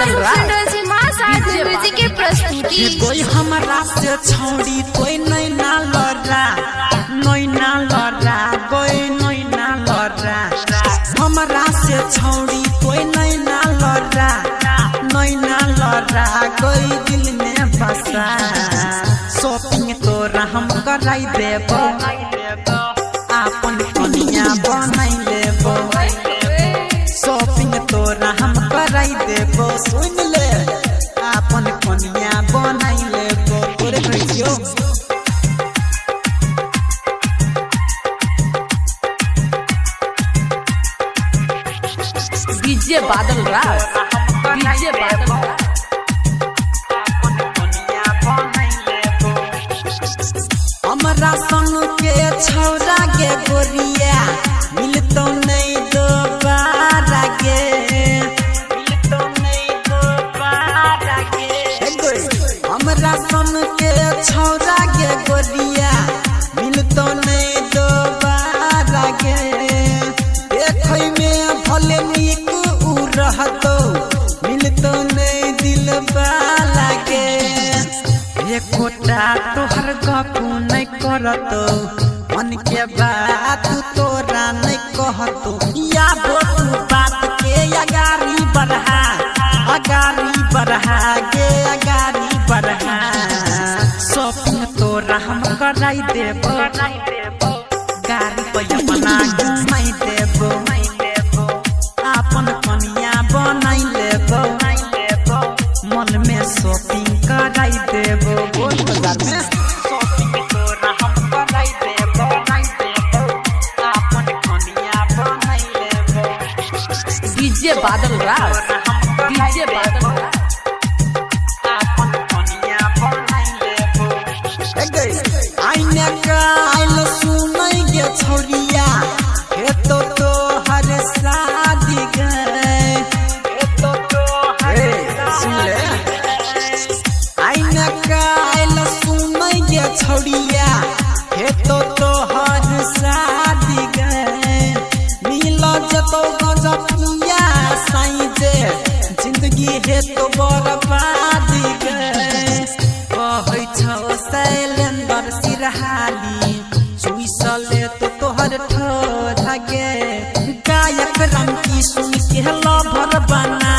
बादल music की प्रस्तुति। कोई हमारा से छोड़ी कोई नहीं ना लड़ा, कोई नहीं ना लड़ा। हमारा से छोड़ी कोई नहीं ना लड़ा, कोई दिल में बसा। शॉपिंग तोरा हम कराई देबो, आपन कनिया बनाई लेबो। शॉपिंग तोरा हम कराई देबो, सुन ले आपन कनिया बनाई लेबो। तोरे कहियो डीजे बादल राज, डीजे बादल राज। हमरा सन के छौरा के गोरिया मिलतो नहीं दोबारा के, मिलतो नहीं दोबारा के। हमरा सन के छौरा के गोरिया मिलतो नहीं दोबारा के। देखै में भले नीक उ रहतो, मिलतो नहीं दिल वाला के। एकोटा तोहर गपू नहीं करतो, मन के बात तोरा नहीं कहतो। या तू बात के अगारी बढ़ा, गे अगारी बढ़ा। शॉपिंग तोरा हम कराई देबो, गाड़ी पे अपना घुमाई देबो। आपन कनिया बनाई लेबो, मन में शॉपिंग कराई देबो। बोल बाजार में शॉपिंग तोरा हम कराई देबो, आपन कनिया बनाई लेबो। डीजे बादल राज, डीजे बादल राज। आपन कनिया बनाई लेबो। आइने का आइल सुनै गे छौरिया, हे तो हर शादी गए, हे तो हर सुन ले। आइने का आइल सुनै गे छौरिया, हे तो हर शादी गए। मिल जतो गजबिया साईं जे, जिंदगी हे तो बर्बादी गए। कहै छौ शैलेंद्र सिरहाली, चुइसले तो तोहर ठोरा गे। गायक रंग की सुन के लभर बना,